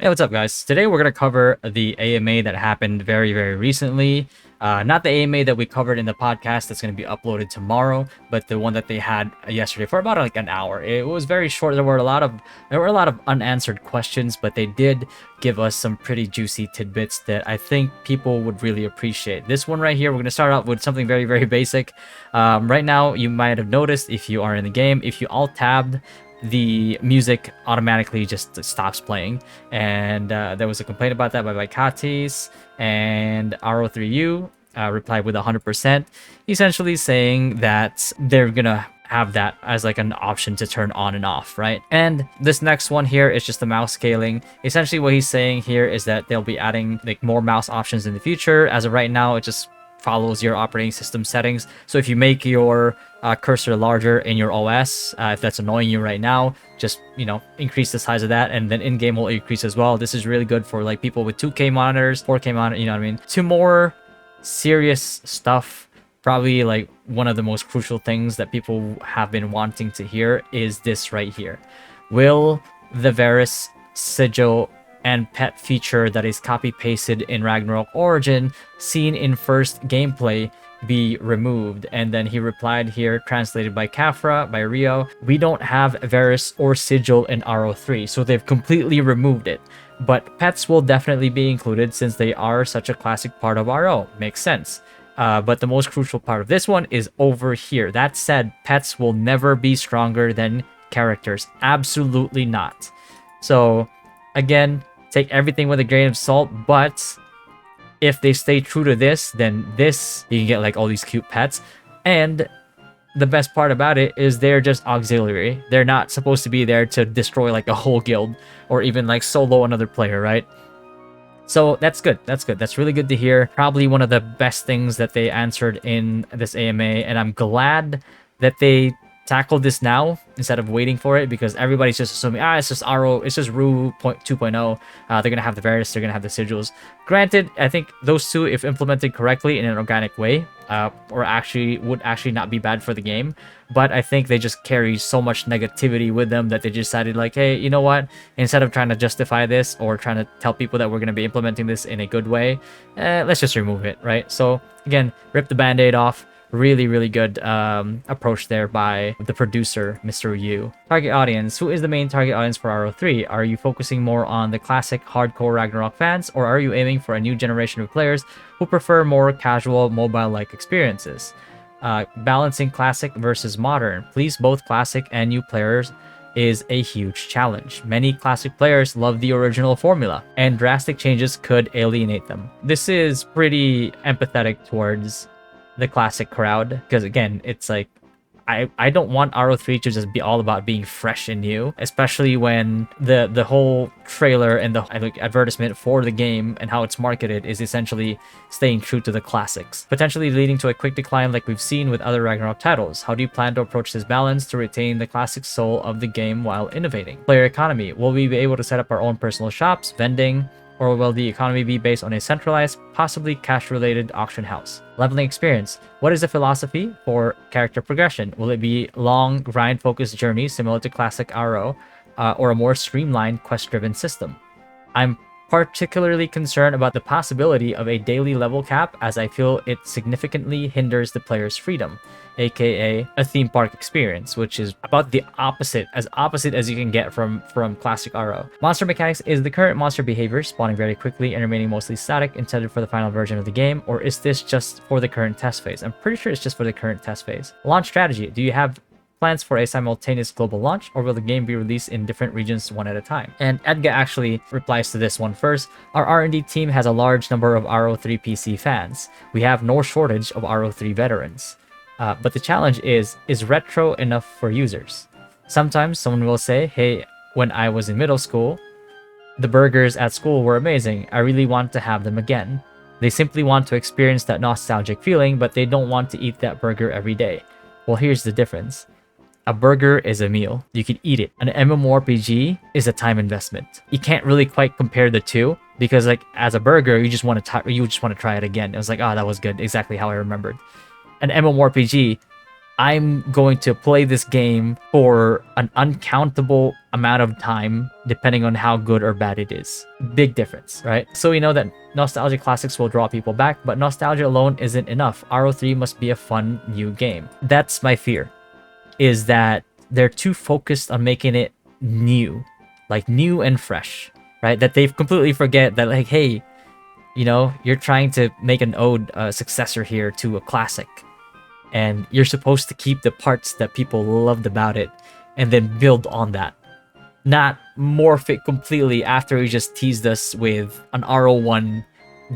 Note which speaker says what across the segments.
Speaker 1: Hey, what's up, guys? Today we're going to cover the AMA that happened very recently. Not the AMA that we covered in the podcast that's going to be uploaded tomorrow, but the one that they had yesterday for about like an hour. It was very short. There were a lot of unanswered questions, but they did give us some pretty juicy tidbits that I think people would really appreciate. This one right here, we're going to start out with something very basic. Right now, you might have noticed if you are in the game, if you alt-tabbed, the music automatically just stops playing, and there was a complaint about that by Katis, and RO3U replied with 100%, essentially saying that they're gonna have that as like an option to turn on and off, right? And this next one here is just the mouse scaling. Essentially what he's saying here is that they'll be adding like more mouse options in the future. As of right now, it just follows your operating system settings. So if you make your cursor larger in your OS, if that's annoying you right now, just increase the size of that, and then in-game will increase as well. This is really good for like people with 2K monitors, 4K monitor, you know what I mean? To more serious stuff, probably like one of the most crucial things that people have been wanting to hear is this right here. Will the Verus sigil and pet feature that is copy-pasted in Ragnarok Origin seen in first gameplay be removed? And then he replied here, translated by Kafra, by Rio, we don't have Verus or Sigil in RO3, so they've completely removed it. But pets will definitely be included since they are such a classic part of RO. Makes sense. But the most crucial part of this one is over here. That said, pets will never be stronger than characters. Absolutely not. So, again, take everything with a grain of salt, but if they stay true to this, then this, you can get like all these cute pets. And the best part about it is they're just auxiliary. They're not supposed to be there to destroy like a whole guild or even like solo another player, right? So that's good. That's good. That's really good to hear. Probably one of the best things that they answered in this AMA, and I'm glad that they tackled this now instead of waiting for it, because everybody's just assuming it's just RO, it's just Ru 2.0. They're gonna have the Verus, they're gonna have the Sigils. Granted, I think those two, if implemented correctly in an organic way, would actually not be bad for the game. But I think they just carry so much negativity with them that they decided like, hey, you know what? Instead of trying to justify this or trying to tell people that we're gonna be implementing this in a good way, let's just remove it, right? So again, rip the band-aid off. Really good approach there by the producer, Mr. Yu. Target audience. Who is the main target audience for RO3? Are you focusing more on the classic hardcore Ragnarok fans, or are you aiming for a new generation of players who prefer more casual mobile-like experiences? Balancing classic versus modern. Please both classic and new players is a huge challenge. Many classic players love the original formula, and drastic changes could alienate them. This is pretty empathetic towards the classic crowd, because again, it's like I don't want RO3 to just be all about being fresh and new, especially when the whole trailer and the advertisement for the game and how it's marketed is essentially staying true to the classics, potentially leading to a quick decline like we've seen with other Ragnarok titles. How do you plan to approach this balance to retain the classic soul of the game while innovating? Player economy. Will we be able to set up our own personal shops, vending, or will the economy be based on a centralized, possibly cash-related auction house? Leveling experience. What is the philosophy for character progression? Will it be long, grind-focused journeys similar to classic RO, or a more streamlined, quest-driven system? I'm particularly concerned about the possibility of a daily level cap, as I feel it significantly hinders the player's freedom, aka a theme park experience, which is about the opposite as you can get from classic RO. Monster mechanics. Is the current monster behavior, spawning very quickly and remaining mostly static, intended for the final version of the game, or is this just for the current test phase? I'm pretty sure it's just for the current test phase. Launch strategy. Do you have plans for a simultaneous global launch, or will the game be released in different regions one at a time? And Edgar actually replies to this one first. Our R&D team has a large number of RO3 PC fans. We have no shortage of RO3 veterans. But the challenge is retro enough for users? Sometimes someone will say, hey, when I was in middle school, the burgers at school were amazing. I really want to have them again. They simply want to experience that nostalgic feeling, but they don't want to eat that burger every day. Well, here's the difference. A burger is a meal. You can eat it. An MMORPG is a time investment. You can't really quite compare the two, because like as a burger, you just want to try it again. It was like, oh, that was good. Exactly how I remembered. An MMORPG, I'm going to play this game for an uncountable amount of time, depending on how good or bad it is. Big difference, right? So we know that nostalgia classics will draw people back, but nostalgia alone isn't enough. RO3 must be a fun new game. That's my fear, is that they're too focused on making it new, like new and fresh, right? That they completely forget that, like, hey, you know, you're trying to make an ode, successor here to a classic, and you're supposed to keep the parts that people loved about it and then build on that, not morph it completely after you just teased us with an RO1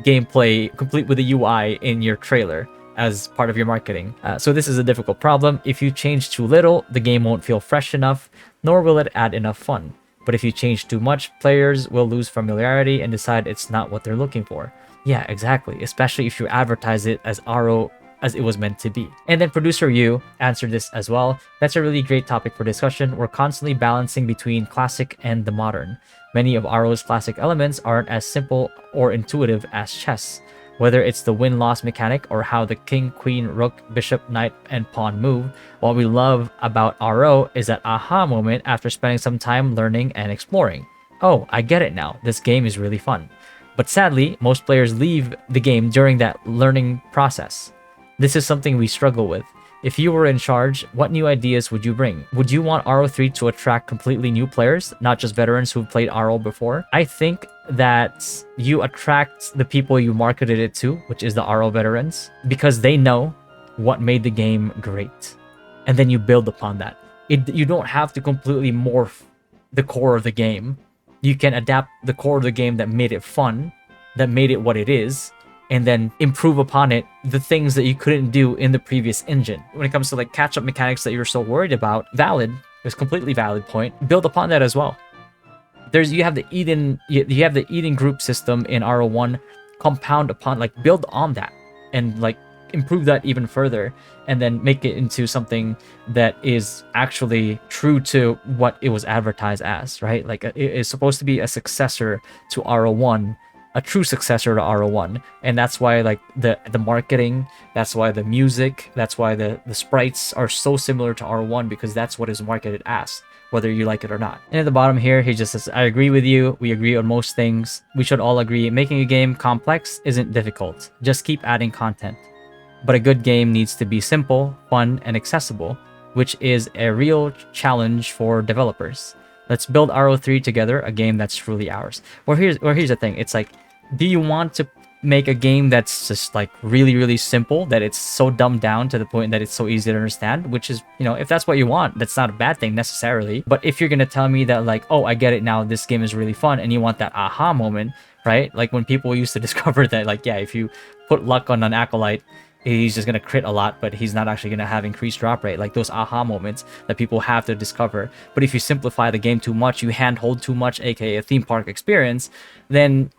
Speaker 1: gameplay complete with the UI in your trailer as part of your marketing. So this is a difficult problem. If you change too little, the game won't feel fresh enough, nor will it add enough fun. But if you change too much, players will lose familiarity and decide it's not what they're looking for. Yeah, exactly, especially if you advertise it as RO as it was meant to be. And then producer Yu answered this as well. That's a really great topic for discussion. We're constantly balancing between classic and the modern. Many of RO's classic elements aren't as simple or intuitive as chess. Whether it's the win-loss mechanic or how the king, queen, rook, bishop, knight, and pawn move, what we love about RO is that aha moment after spending some time learning and exploring. Oh, I get it now. This game is really fun. But sadly, most players leave the game during that learning process. This is something we struggle with. If you were in charge, what new ideas would you bring? Would you want RO3 to attract completely new players, not just veterans who've played RO before? I think that you attract the people you marketed it to, which is the RO veterans, because they know what made the game great. And then you build upon that. You don't have to completely morph the core of the game. You can adapt the core of the game that made it fun, that made it what it is, and then improve upon it the things that you couldn't do in the previous engine. When it comes to like catch-up mechanics that you're so worried about, valid, it's completely valid point. Build upon that as well. You have the Eden group system in RO1, compound upon, like, build on that and like improve that even further, and then make it into something that is actually true to what it was advertised as, right? Like it is supposed to be a successor to RO1, a true successor to RO1, and that's why like the marketing, that's why the music, that's why the sprites are so similar to RO1, because that's what is marketed as, whether you like it or not. And at the bottom here, he just says, I agree with you. We agree on most things. We should all agree making a game complex isn't difficult. Just keep adding content. But a good game needs to be simple, fun, and accessible, which is a real challenge for developers. Let's build RO3 together, a game that's truly ours. Well, here's the thing. It's like, do you want to make a game that's just like really, really simple, that it's so dumbed down to the point that it's so easy to understand? Which is, you know, if that's what you want, that's not a bad thing necessarily. But if you're gonna tell me that like, oh, I get it now, this game is really fun, and you want that aha moment, right? Like when people used to discover that, like, yeah, if you put luck on an acolyte, he's just gonna crit a lot, but he's not actually gonna have increased drop rate. Like those aha moments that people have to discover. But if you simplify the game too much, you handhold too much, aka a theme park experience, then,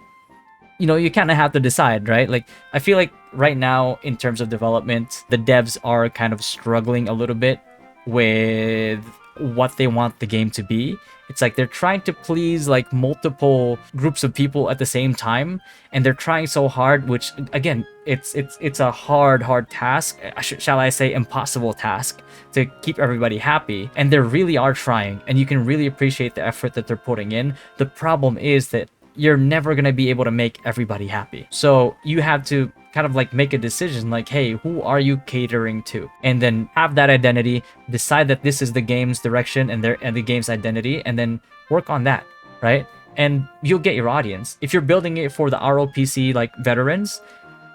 Speaker 1: you know, you kind of have to decide, right? Like, I feel like right now, in terms of development, the devs are kind of struggling a little bit with what they want the game to be. It's like they're trying to please like multiple groups of people at the same time, and they're trying so hard, which again, it's a hard task, shall I say impossible task, to keep everybody happy. And they really are trying, and you can really appreciate the effort that they're putting in. The problem is that you're never going to be able to make everybody happy. So you have to kind of like make a decision like, hey, who are you catering to? And then have that identity, decide that this is the game's direction and the game's identity, and then work on that, right? And you'll get your audience. If you're building it for the ROPC like veterans,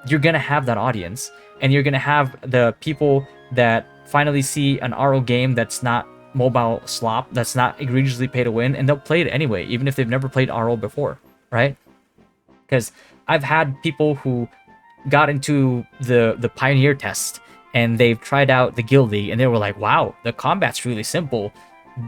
Speaker 1: you're going to have that audience, and you're going to have the people that finally see an RO game that's not mobile slop, that's not egregiously pay to win, and they'll play it anyway, even if they've never played RO before, right? Because I've had people who got into the Pioneer test, and they've tried out the Guild League, and they were like, wow, the combat's really simple,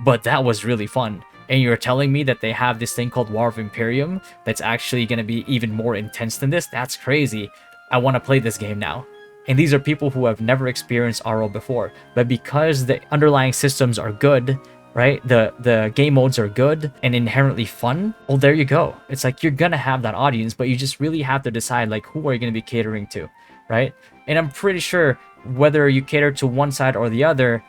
Speaker 1: but that was really fun. And you're telling me that they have this thing called War of Imperium that's actually going to be even more intense than this? That's crazy. I want to play this game now. And these are people who have never experienced RO before. But because the underlying systems are good, right? The game modes are good and inherently fun. Well, there you go. It's like you're going to have that audience, but you just really have to decide like, who are you going to be catering to, right? And I'm pretty sure whether you cater to one side or the other,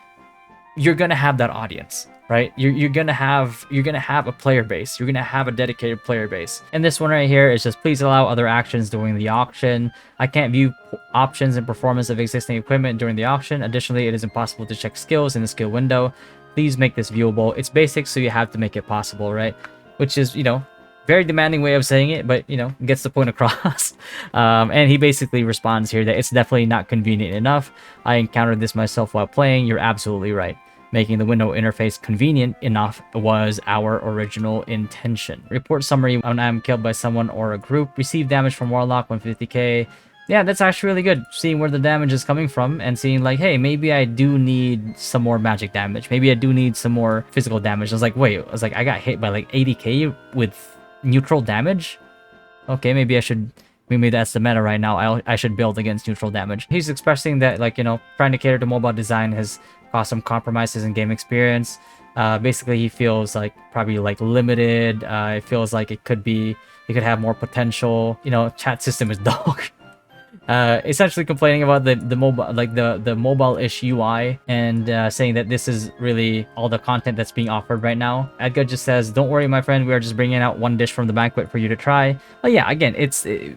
Speaker 1: you're gonna have that audience, right? You're gonna have a player base. You're gonna have a dedicated player base. And this one right here is just please allow other actions during the auction. I can't view options and performance of existing equipment during the auction. Additionally, it is impossible to check skills in the skill window. Please make this viewable. It's basic, so you have to make it possible, right? Which is, very demanding way of saying it, but gets the point across. And he basically responds here that it's definitely not convenient enough. I encountered this myself while playing. You're absolutely right. Making the window interface convenient enough was our original intention. Report summary: when I'm killed by someone or a group, receive damage from Warlock 150k. Yeah, that's actually really good. Seeing where the damage is coming from and seeing like, hey, maybe I do need some more magic damage. Maybe I do need some more physical damage. I was like, wait, I got hit by like 80k with neutral damage. Okay, maybe that's the meta right now. I should build against neutral damage. He's expressing that, like, trying to cater to mobile design has caused some compromises in game experience. Basically, he feels like probably like limited. It feels like it could have more potential. Chat system is dog. Essentially complaining about the mobile, like the mobile-ish UI, and saying that this is really all the content that's being offered right now. Edgar just says, "Don't worry, my friend. We are just bringing out one dish from the banquet for you to try." But yeah, again,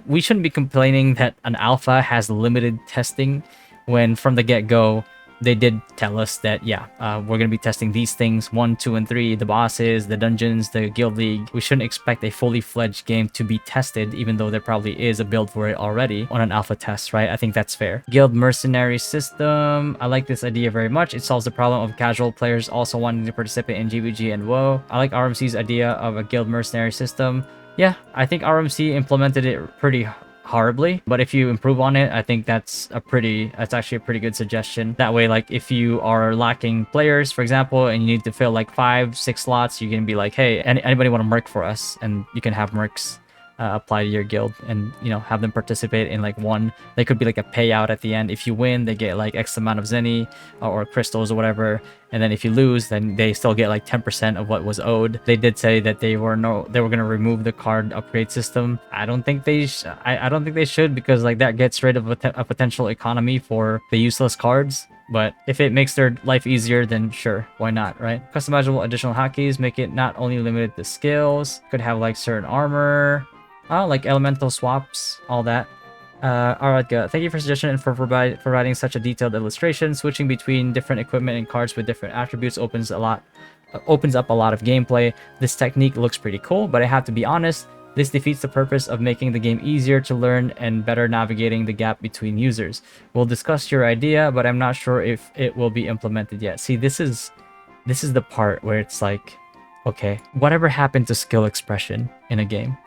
Speaker 1: we shouldn't be complaining that an alpha has limited testing when from the get-go they did tell us that, yeah, we're going to be testing these things, 1, 2, and 3, the bosses, the dungeons, the guild league. We shouldn't expect a fully fledged game to be tested, even though there probably is a build for it already on an alpha test, right? I think that's fair. Guild mercenary system. I like this idea very much. It solves the problem of casual players also wanting to participate in GVG and WoW. I like RMC's idea of a guild mercenary system. Yeah, I think RMC implemented it pretty horribly, but if you improve on it, I think that's actually a pretty good suggestion. That way, like, if you are lacking players, for example, and you need to fill like 5, 6 slots, you can be like, hey, anybody want to merc for us? And you can have mercs apply to your guild and have them participate in like one. They could be like a payout at the end. If you win, they get like X amount of zenny or crystals or whatever, and then if you lose, then they still get like 10% of what was owed. They did say that they were going to remove the card upgrade system. I don't think they should, because like that gets rid of a potential economy for the useless cards. But if it makes their life easier, then sure, why not, right? Customizable additional hotkeys make it not only limited to skills, could have like certain armor, like elemental swaps, all that. Alright, thank you for suggestion and for providing such a detailed illustration. Switching between different equipment and cards with different attributes opens up a lot of gameplay. This technique looks pretty cool, but I have to be honest, this defeats the purpose of making the game easier to learn and better navigating the gap between users. We'll discuss your idea, but I'm not sure if it will be implemented yet. See, this is the part where it's like, okay, whatever happened to skill expression in a game?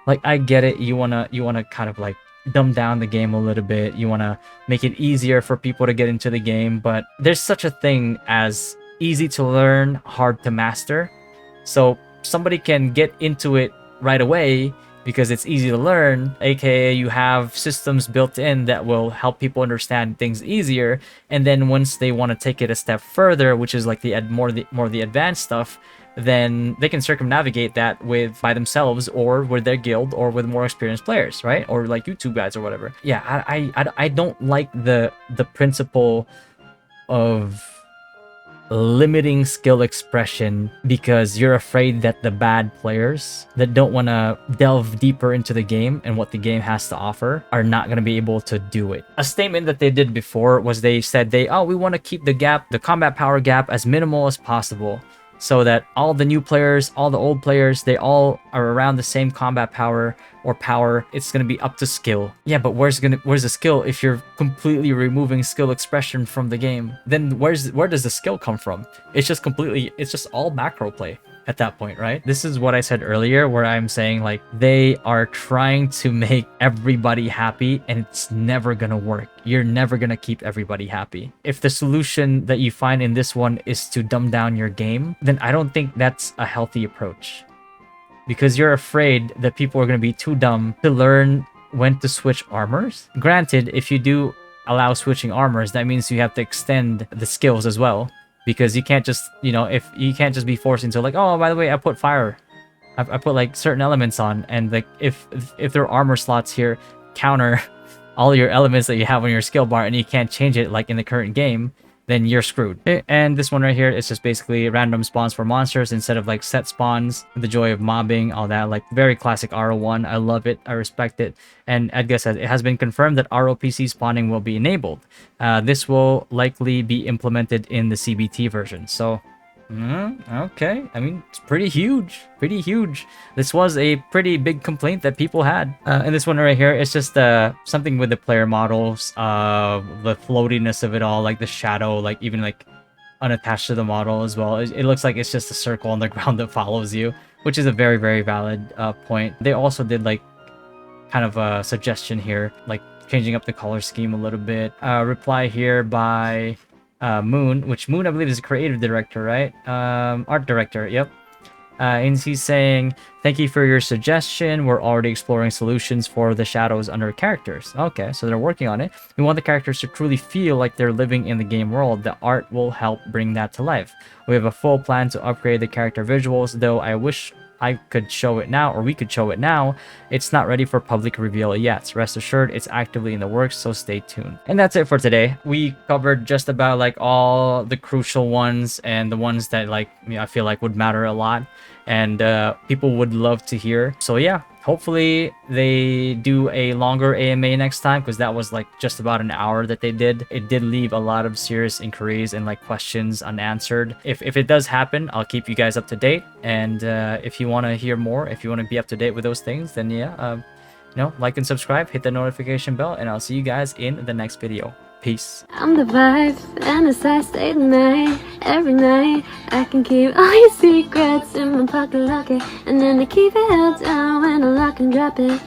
Speaker 1: Like, I get it, you wanna kind of like dumb down the game a little bit, you wanna make it easier for people to get into the game, but there's such a thing as easy to learn, hard to master. So somebody can get into it right away because it's easy to learn, aka you have systems built in that will help people understand things easier, and then once they want to take it a step further, which is like the more the advanced stuff, then they can circumnavigate that by themselves or with their guild or with more experienced players, right? Or like YouTube guys or whatever. Yeah, I don't like the principle of limiting skill expression because you're afraid that the bad players that don't want to delve deeper into the game and what the game has to offer are not going to be able to do it. A statement that they did before was they said we want to keep the combat power gap as minimal as possible, so that all the new players, all the old players, they all are around the same combat power or power. It's gonna be up to skill. Yeah, but where's the skill if you're completely removing skill expression from the game? Then where does the skill come from? It's just all macro play at that point, right? This is what I said earlier, where I'm saying like they are trying to make everybody happy, and it's never gonna work. You're never gonna keep everybody happy. If the solution that you find in this one is to dumb down your game, then I don't think that's a healthy approach, because you're afraid that people are gonna be too dumb to learn when to switch armors. Granted, if you do allow switching armors, that means you have to extend the skills as well. Because you can't just, if you can't just be forced into like, oh, by the way, I put fire. I put like certain elements on, and like if their armor slots here counter all your elements that you have on your skill bar and you can't change it like in the current game, then you're screwed. Okay, and this one right here is just basically random spawns for monsters instead of like set spawns. The joy of mobbing, all that, like very classic RO1. I love it. I respect it. And Edgar says it has been confirmed that ROPC spawning will be enabled. This will likely be implemented in the CBT version. So okay, I mean, it's pretty huge, pretty huge. This was a pretty big complaint that people had. And this one right here, it's just something with the player models, the floatiness of it all, like the shadow, like even like unattached to the model as well. It looks like it's just a circle on the ground that follows you, which is a very, very valid point. They also did like kind of a suggestion here, like changing up the color scheme a little bit. Reply here by Moon, which Moon I believe is a creative director, right? Art director, yep. And he's saying, thank you for your suggestion. We're already exploring solutions for the shadows under characters. Okay, so they're working on it. We want the characters to truly feel like they're living in the game world. The art will help bring that to life. We have a full plan to upgrade the character visuals, though I wish I could show it now, or we could show it now. It's not ready for public reveal yet. Rest assured, it's actively in the works, so stay tuned. And that's it for today. We covered just about like all the crucial ones and the ones that like I feel like would matter a lot and people would love to hear. So yeah, hopefully they do a longer AMA next time, because that was like just about an hour that they did. It did leave a lot of serious inquiries and like questions unanswered. If it does happen, I'll keep you guys up to date. And if you want to hear more, if you want to be up to date with those things, then yeah, like and subscribe, hit the notification bell, and I'll see you guys in the next video. Peace.
Speaker 2: I'm the vibe, and as I stay the night, every night I can keep all your secrets in my pocket locket, and then I keep it held down when I lock and drop it.